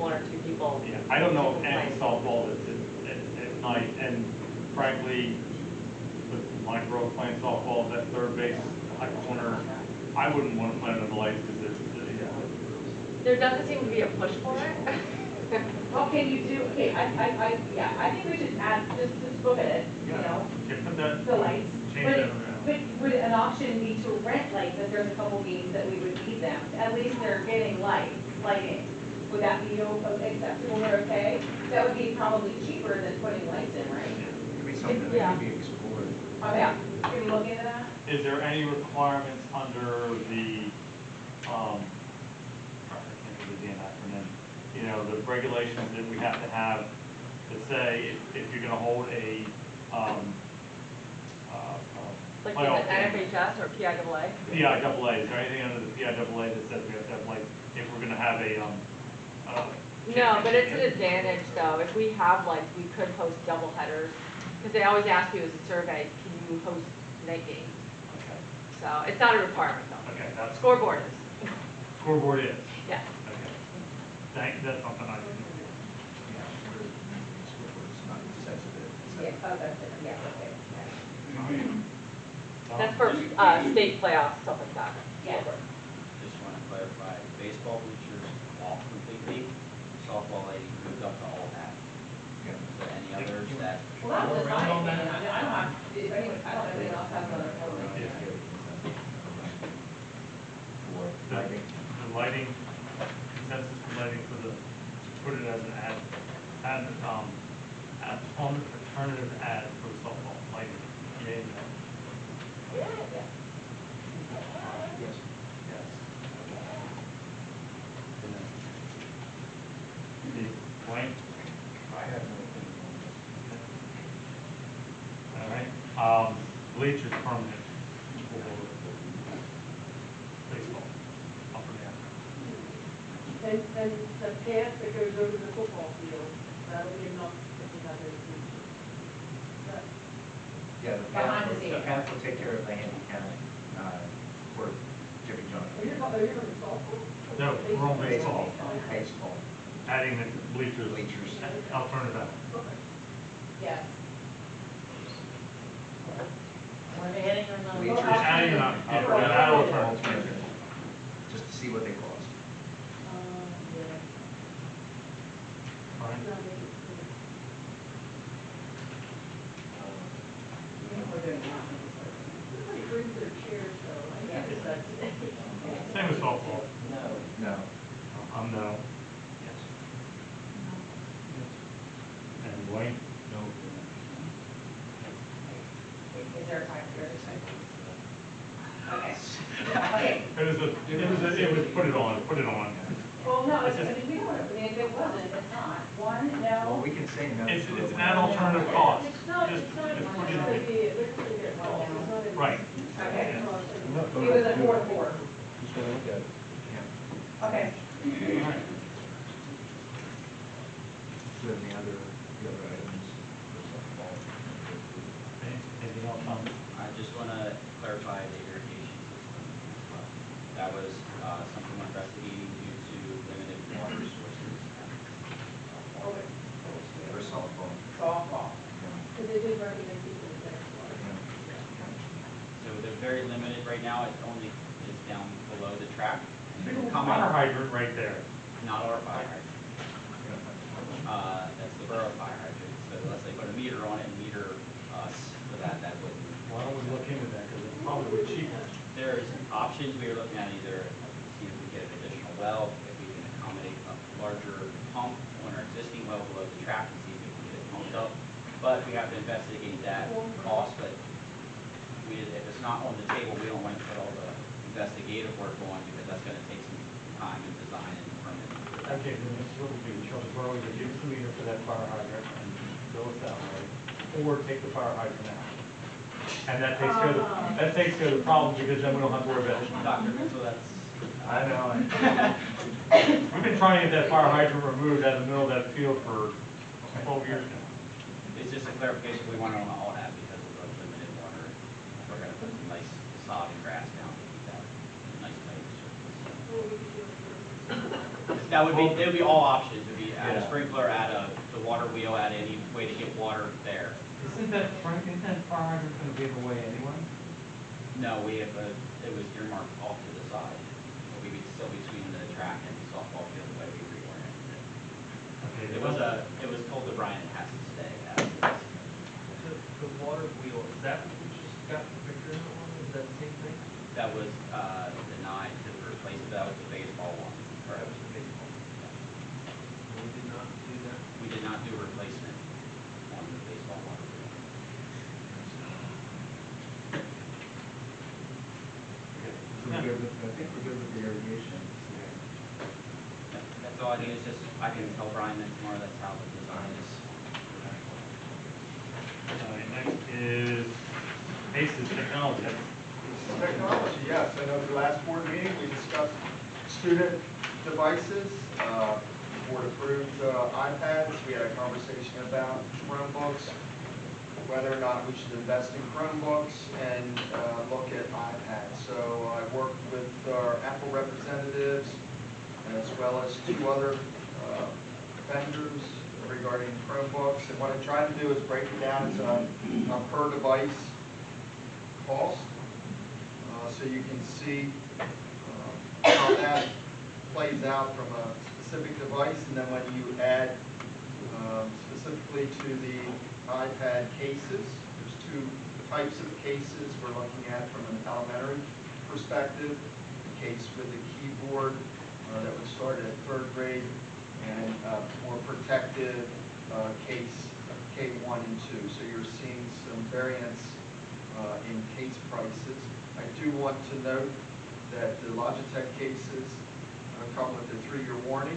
one or two people. Yeah, I don't know of any softball that's at night, and frankly, with my girls playing softball at third base, high corner, I wouldn't want to play under the lights because there's, There doesn't seem to be a push for it. Well, can you do, okay, yeah, I think we should add, just look at it, you know, put that, the lights. change But, that around. but would an option be to rent lights if there's a couple games that we would need them? At least they're getting lighting. Would that be acceptable or okay? That would be probably cheaper than putting lights in, right? Could be something that could be explored. Oh, yeah, can you look into that? Is there any requirements under the, I can't think of the acronym, you know, the regulations that we have to have that say if you're gonna hold a, Like playoff the game. NFHS or PIAA? PIAA, is there anything under the PIAA that says we have to have like, if we're gonna have a, No, but it's an advantage though. If we have like, we could host double headers, because they always ask you as a survey, can you host night games? Okay, So it's not a requirement though. okay, that's, Scoreboard is. scoreboard is, Yeah. okay. That's something I can do. Yeah, where it's not sensitive. Yeah, oh, that's it, yeah, okay. That's for state playoffs, stuff like that. Yeah. Just want to clarify, baseball bleachers off completely, softball lighting moved up to all that. Yeah. So any others that, Well, that was just my opinion, I don't have, if anyone, I don't know if anyone else has another opinion. For lighting. The lighting, consensus for lighting for the, put it as an alternative ad for softball lighting. Yay, no. Yeah. Yes. Yes. Wayne? I have no opinion on this. All right. Bleachers permanent for baseball, up and down. And the path that goes over the football field, that'll be enough if we have those bleachers. Yeah, Behind the scenes. path will take care of the handicap, for Jimmy John. Are you talking softball? No, we're on baseball. Baseball. Adding the bleachers. Bleachers. Alternative. Yes. We're adding or not? Bleachers. Adding an add alternative. Just to see what they cost. Yeah. All right. Somebody brings their chairs though, I guess that's. Same as softball. No. I'm no. Yes. And Wayne? No. Is there a time period? Okay. Okay. It was, put it on. Well, no, I mean, we don't, I mean, if it wasn't, it's not. One, Well, no. we can say no. It's to an alternative cost. It's not, Just it's not, put it it's in. gonna be, they're gonna get involved, it's not. a- Right. Okay. It's not a- It was a 4-4. Just gonna look at it. Yeah. Okay. All right. Do you have any other items for softball? Anything else on? I just want to clarify the irrigation system as well. That was something we're investigating due to limited water sources. Okay. For softball. Softball. Because they did recommend people to get water. So they're very limited right now, it only is down below the track. Fire hydrant right there. Not our fire hydrant. That's the borough fire hydrant, so unless they put a meter on it and meter us for that, that wouldn't. Why don't we look into that, because it's probably cheaper. There's options, we are looking at either, see if we get an additional well, if we can accommodate a larger pump on our existing well below the track and see if we can get it pumped up. But we have to investigate that cost, but if it's not on the table, we don't want to put all the investigative work on because that's going to take some time and design and permitting. Okay, then this is what we do, show the borough that gives the meter for that fire hydrant and go it that way, or take the fire hydrant out. And that takes care of the problem because then we don't have to worry about it. Dr. Mitchell, that's. I know. We've been trying to get that fire hydrant removed out of the middle of that field for 12 years now. It's just a clarification, we want to know all that because of the limited water. We're going to put some nice sod and grass down to keep that nice tight surface. Well, we could do it for That would be, it would be all options. It would be add a Yeah. sprinkler, add the water wheel, add any way to get water there. Isn't that fire hydrant gonna give away anyway? No, we have it was earmarked off to the side. We would still between the track and the softball field the way we reoriented it. Okay. It was told to Brian it has to stay as is. The water wheel, is that what we just got the picture of? Is that the same thing? That was denied to replace, that was the baseball one. That was the baseball. We did not do that. We did not do a replacement on the baseball water wheel. We're good with, I think we're good with the irrigation. That's all I need, is just, I can tell Brian that tomorrow that's how the design is. Next is ACES Technology. Technology, yes. I know at the last board meeting, we discussed student devices. The board approved iPads. We had a conversation about Chromebooks, whether or not we should invest in Chromebooks and look at iPads. So I worked with our Apple representatives as well as 2 other vendors regarding Chromebooks. And what I tried to do is break it down as a per device cost. So you can see how that plays out from a specific device, and then when you add specifically to the iPad cases, there's 2 types of cases we're looking at from an elementary perspective. A case with a keyboard that would start at 3rd grade, and more protective case K1 and 2. So you're seeing some variance in case prices. I do want to note that the Logitech cases come with a 3-year warranty.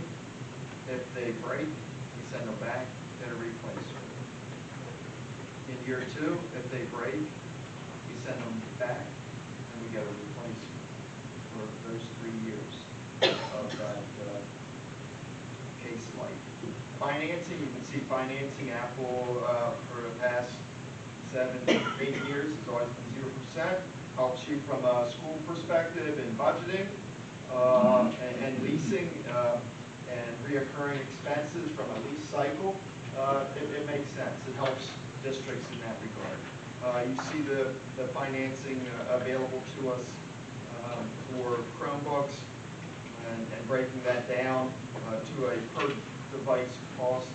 If they break, we send them back, get a replacement. In year 2, if they break, we send them back and we get a replacement for those 3 years of that case life. Financing, you can see financing. Apple for the past 7, 8 years has always been 0%. Helps you from a school perspective in budgeting and leasing and reoccurring expenses from a lease cycle. It makes sense. It helps districts in that regard. You see the financing available to us for Chromebooks, and breaking that down to a per device cost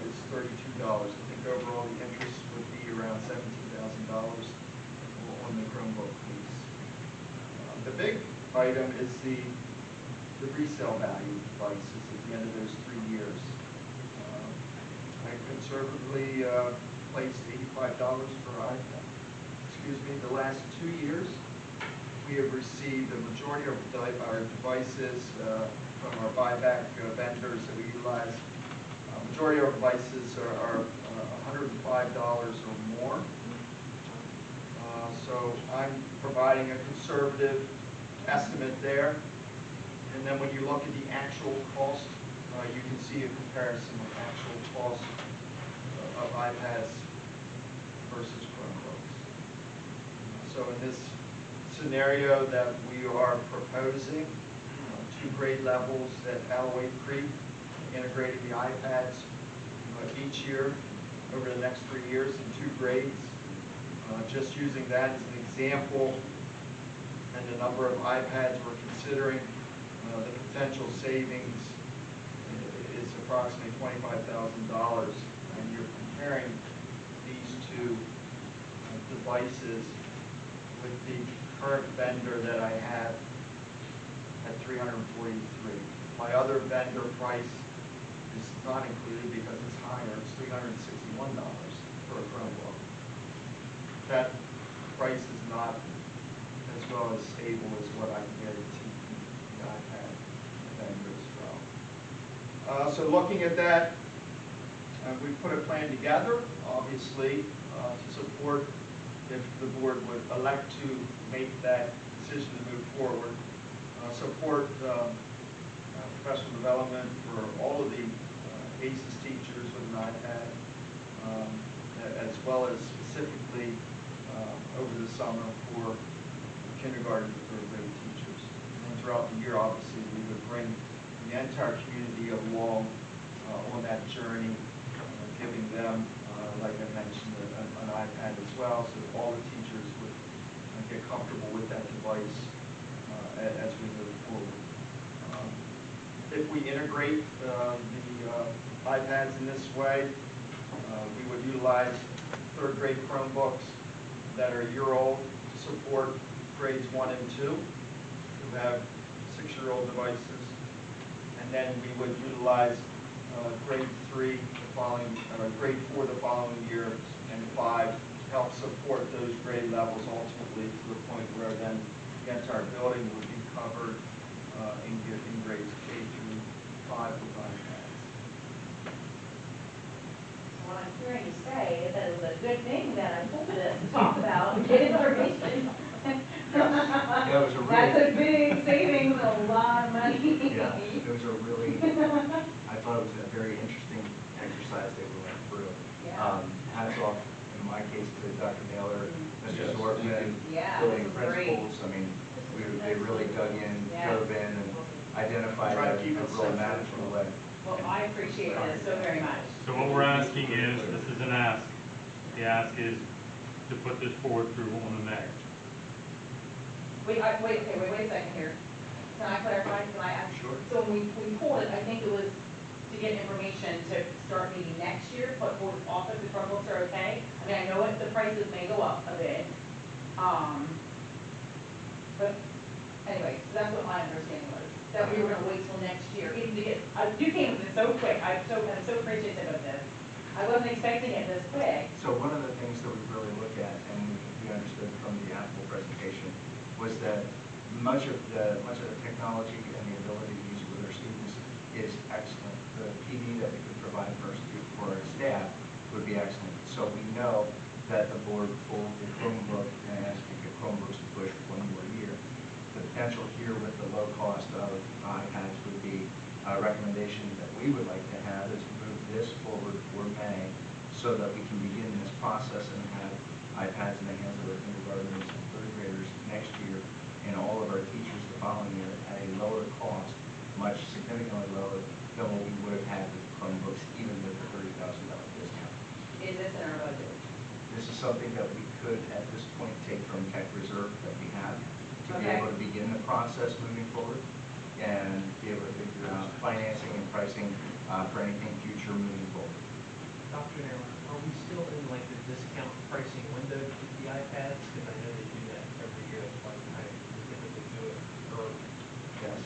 is $32. I think overall the interest would be around $17,000 on the Chromebook lease. The big item is the resale value of devices at the end of those 3 years. I conservatively placed $85 for iPad. Excuse me, the last 2 years, we have received the majority of our devices from our buyback vendors that we utilize. Majority of our devices are $105 or more. So I'm providing a conservative estimate there. And then when you look at the actual cost, you can see a comparison of actual cost of iPads versus Chromebooks. So in this scenario that we are proposing, 2 grade levels at Alloway Creek, integrating the iPads each year over the next 3 years in 2 grades. Just using that as an example, and the number of iPads we're considering, the potential savings is approximately $25,000, and you're comparing these 2 devices with the current vendor that I have at $343. My other vendor price is not included because it's higher. It's $361 for a Chromebook. That price is not as well as stable as what I can guarantee the iPad vendor as well. So looking at that, we put a plan together, obviously, to support if the board would elect to make that decision to move forward. Support professional development for all of the ACES teachers with an iPad, as well as specifically over the summer for kindergarten to 3rd grade teachers, and to throughout the year, obviously, we would bring the entire community along on that journey, giving them, like I mentioned, an iPad as well, so that all the teachers would get comfortable with that device as we move forward. If we integrate the iPads in this way, we would utilize third grade Chromebooks that are a year old to support grades 1 and 2, who have 6-year-old devices. And then we would utilize grade 3 the following, grade 4 the following year, and 5 to help support those grade levels ultimately to the point where then the entire building would be covered in grades K through 5 with iPads. What I'm hearing you say is that it was a good thing that I pulled this to talk about and get information. Yeah, it was a really. That's a big savings, a lot of money. Yeah, it was a really, I thought it was a very interesting exercise that we went through. Yeah. Hats off, in my case, to Dr. Naylor, Mr. Zortman, Yeah, building this was great. principals. I mean, they really dug in, Yeah. dove in, and identified Try to it in keep a it real simple. manageable way. Well, I appreciate this so very much. So what we're asking is, this is an ask. The ask is to put this forward through on the May. Wait a second here. Can I clarify? Can I ask? Sure. So when we pulled it, I think it was to get information to start maybe next year, but for office and Chromebooks are okay. I mean, I know the prices may go up a bit. But anyway, so that's what my understanding was, that we were gonna wait till next year, even to get, you came in so quick, I'm so appreciative of this. I wasn't expecting it this quick. So one of the things that we really look at, and we understood from the Apple presentation, was that much of the technology and the ability to use it with our students is excellent. The PD that we could provide for our staff would be excellent. So we know that the board pulled the Chromebook and asked to get Chromebooks to push 1 more year. The potential here with the low cost of iPads would be a recommendation that we would like to have is move this forward for May so that we can begin this process and have iPads in the hands of our kindergartners and third graders next year and all of our teachers the following year at a lower cost, much significantly lower than what we would have had with the Chromebooks, even with the $30,000 discount. Is this in our budget? This is something that we could, at this point, take from tech reserve that we have to be Okay. able to begin the process moving forward and be able to figure out financing and pricing for anything future moving forward. Dr. Naylor, are we still in like the discount pricing window with the iPads? Because I know they do that every year, that's why we typically do it early. Yes.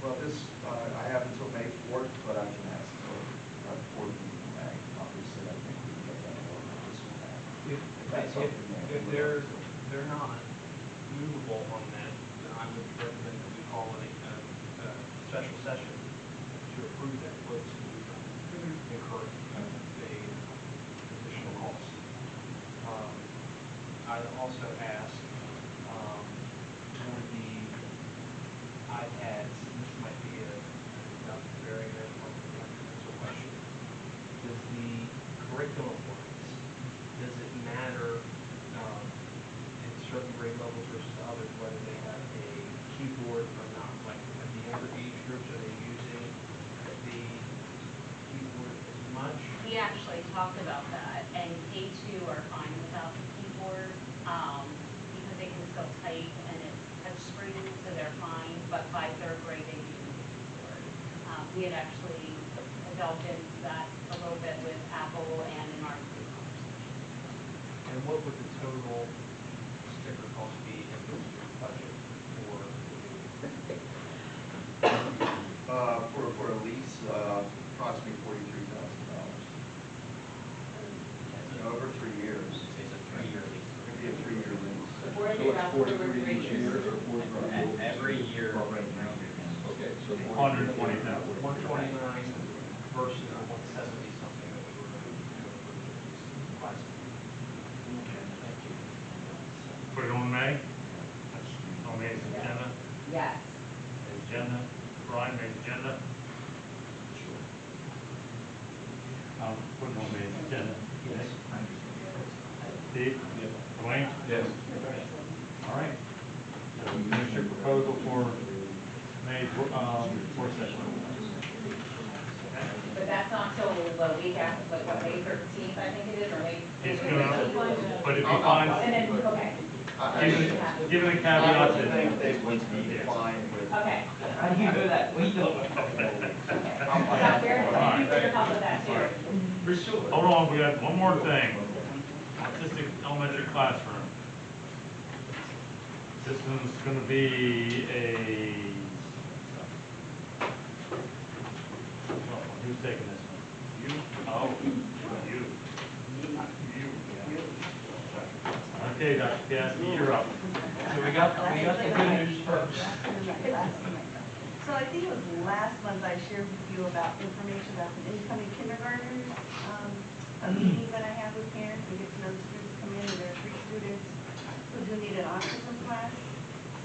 Well, this, I have until May 4th, but I can ask until 4th of May. Obviously, I think we can get that order this week. If they're not movable on that, then I would recommend that we call a special session to approve that quote so we don't incur the additional cost. I'd also ask for the iPads, and this might be a very controversial question. Does the curriculum wise, does it matter in certain grade levels versus others whether they have a keyboard or not? Like at the younger age groups, are they using the keyboard as much? We actually talked about that, and K2 are fine without the keyboard, because they can still type and it's touchscreen, so they're fine, but by third grade they do need a keyboard. We had actually delved into that a little bit with Apple and in our group conversation. And what would the total sticker cost be in this year's budget for For a lease, approximately $43,000. Over 3 years. It's a 3-year lease. It'd be a 3-year lease. So we're at about 43 years. Every year. Okay, so. 120,000. 129 versus the 170 something that we were advising? Okay, thank you. Put it on May? On May's agenda? Yes. Agenda? Brian, May's agenda? Sure. Put it on May's agenda. Yes. Steve? Dwayne? Yes. All right. district proposal for May, work session. But that's not till the week after, like what, May 13th, I think it is, or May He's 15th? gonna, but if he finds, And then, okay, given the I caveat would think that, they would be fine with. okay. How do you know that? We don't. Okay. Now, thank you for your help with that too. For sure. hold on, we got one more thing. Autistic elementary classroom. This one's gonna be who's taking this one? You? Oh, you. Okay, Dr. Cassidy, you're up. So we got the good news first. So I think it was last month I shared with you about information about the incoming kindergartners, a meeting that I have with parents. We get to know the students come in, and there are 3 students who do need an autism class.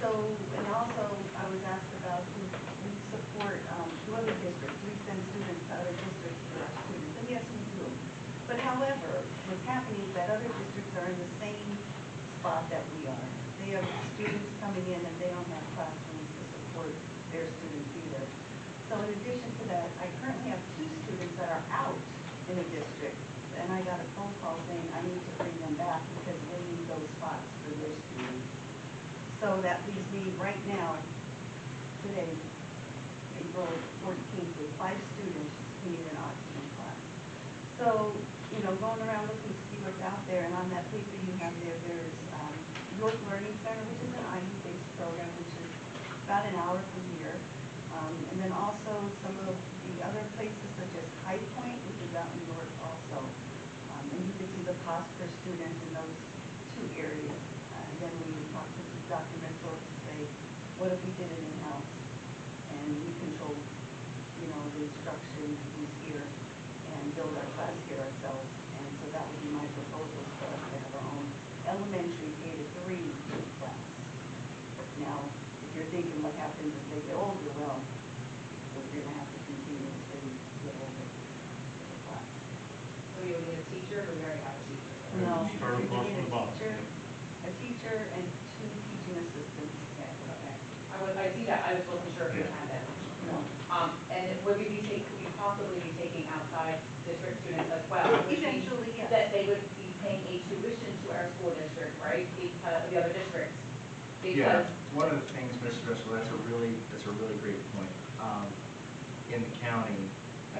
So, and also I was asked about who we support, to other districts. We send students to other districts for our students, and yes, we do. But however, what's happening is that other districts are in the same spot that we are. They have students coming in and they don't have classrooms to support their students either. So in addition to that, I currently have 2 students that are out in a district, and I got a phone call saying I need to bring them back because they need those spots for their students. So that leaves me right now, today, April 14th, with 5 students who need an autism class. So, you know, going around looking to see what's out there, and on that paper you have there's York Learning Center, which is an IU-based program, which is about an hour from here. And then also some of the other places such as High Point, which is out in York also. And you can see the cost per student in those 2 areas. And then we talked to Dr. Mentor to say, what if we did it in-house? And we control, you know, the instruction who's here and build our class here ourselves. And so that would be my proposal for us to have our own elementary K-3 class. Now, if you're thinking what happens if they get older, well, we're going to have to continue as they get older for the class. So you would need a teacher, or we already have a teacher? No, Start we across need from the bottom. a teacher and 2 teaching assistants. Okay. I see that, I just wasn't sure if you had that. No. And would we be taking, could we possibly be taking outside district students as well? Which means Eventually, yes. that they would be paying a tuition to our school district, right, because the other districts? Yeah, Because, one of the things, Mr. Driscoll, that's a really great point. In the county,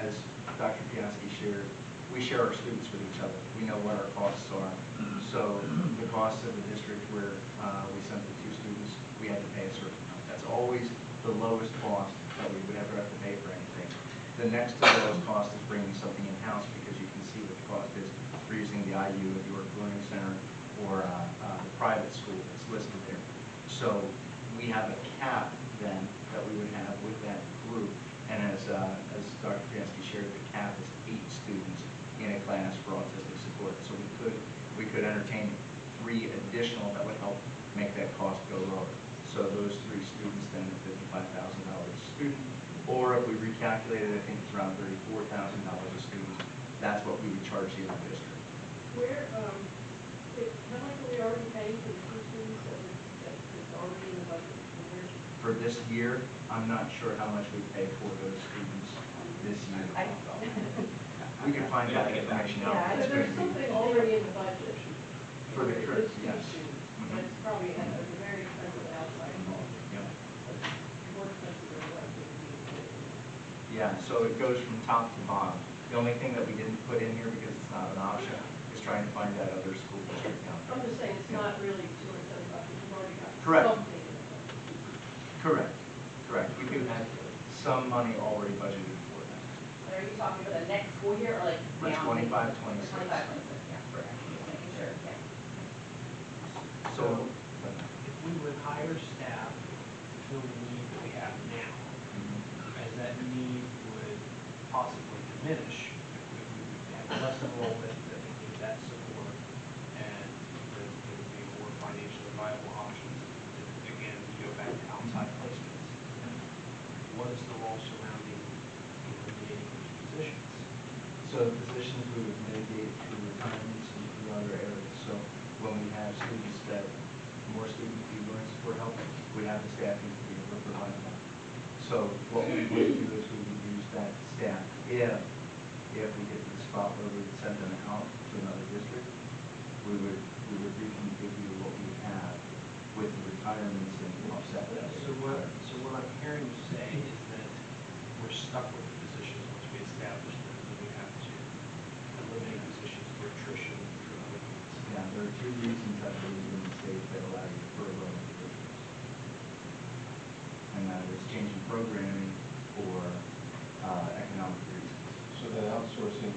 as Dr. Piaski shared, we share our students with each other. We know what our costs are. So the cost of the district where we sent the 2 students, we had to pay a certain amount. That's always the lowest cost that we would ever have to pay for anything. The next to the lowest cost is bringing something in-house, because you can see what the cost is for using the IU of York Learning Center or the private school that's listed there. So we have a cap then that we would have with that group. And as Dr. Piaski shared, the cap is 8 students in a class for autistic support. So we could entertain 3 additional that would help make that cost go lower. So those 3 students then at $55,000 a student, or if we recalculated, I think it's around $34,000 a student. That's what we would charge the other district. Where, how much are we already paying for the 2 students that's already in the budget? For this year, I'm not sure how much we pay for those students this year. We can find We have that to get back. information out. Yeah, It's there's good. something already in the budget. For the trip, Those 2 yes. students. Mhm. That's probably a very expensive outside cost. Yep. More expensive than what it would be. Yeah, so it goes from top to bottom. The only thing that we didn't put in here, because it's not an option, is trying to find that other school district out I'm there. just saying, it's not really $275, you've already got Correct. something in the budget. Correct, correct. You could have some money already budgeted for that. are you talking for the next school year, or like? For now? 25, 26. 25, 26, yeah, correct. Just making sure, yeah. So, If we would hire staff to fill the need that we have now, as that need would possibly diminish, if we would have less enrollment that would need that support, and there would be more financially viable options, again, we go back to outside placements. What is the role surrounding eliminating those positions? so the positions we would mitigate through retirements and through other areas. So when we have students that more student viewers were helping, we have the staffing to be able to provide that. So what we would do is we would use that staff if we get to the spot where we would send them out to another district, we would reconfigure what we have with the retirements and offset that. So what I'm hearing you say is that we're stuck with the positions once we establish them, that we have to eliminate positions for attrition, for appointments. Yeah, there are two reasons I believe in the state that allow you to furlough individuals. And that is changing programming or economic reasons. So then outsourcing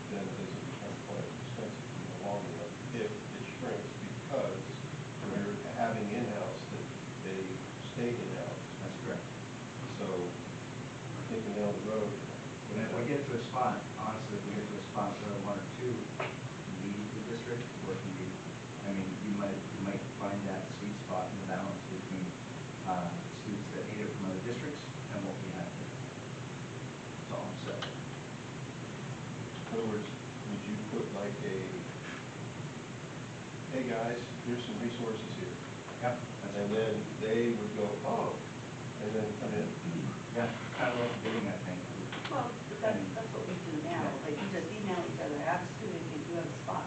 then doesn't become quite expensive in the long run if it shrinks because you're having in-house that they stay in-house. That's correct. So thinking down the road. And if we get to a spot, honestly, if we get to a spot where one or two leave the district, or can be, I mean, you might find that sweet spot in the balance between students that hate it from other districts and what we have here. That's all I'm saying. In other words, would you put like hey guys, here's some resources here. Yep. And then they would go, oh, and then come in. Yeah, kind of like bidding, I think. Well, but that's what we do now, like, you just email each other, I have a student, if you have a spot.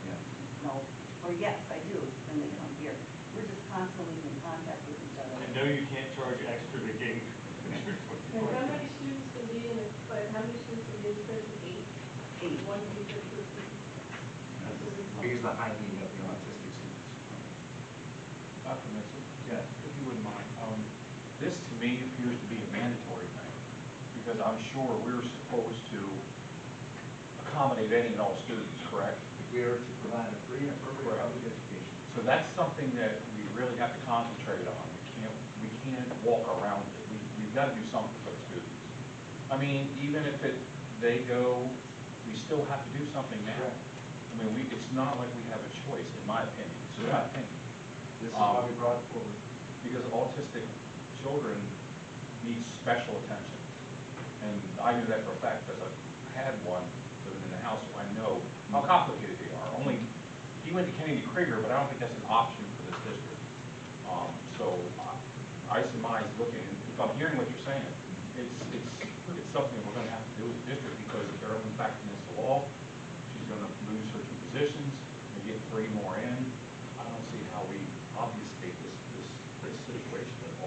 Yeah. No, or yes, I do, then they come here. We're just constantly in contact with each other. I know you can't charge extra to gain. And how many students can be in it, but how many students can be in person? 8? 8. One teacher per student. Here's the high need of the autistic students. Dr. Mitchell, Yeah. if you wouldn't mind, this to me appears to be a mandatory thing, because I'm sure we're supposed to accommodate any and all students, correct? We are to provide a free and appropriate public education. So that's something that we really have to concentrate on. We can't walk around it. We've got to do something for the students. I mean, even if they go, we still have to do something now. I mean, it's not like we have a choice, in my opinion. It's my opinion. This is why we brought it forward. Because autistic children need special attention. And I knew that for a fact because I had one living in the house, so I know how complicated they are. Only, he went to Kennedy Krieger, but I don't think that's an option for this district. So I surmise looking, if I'm hearing what you're saying, it's something we're going to have to do as a district because if Carolyn's back against the wall, she's going to lose her 2 positions and get 3 more in. I don't see how we obfuscate this situation at all.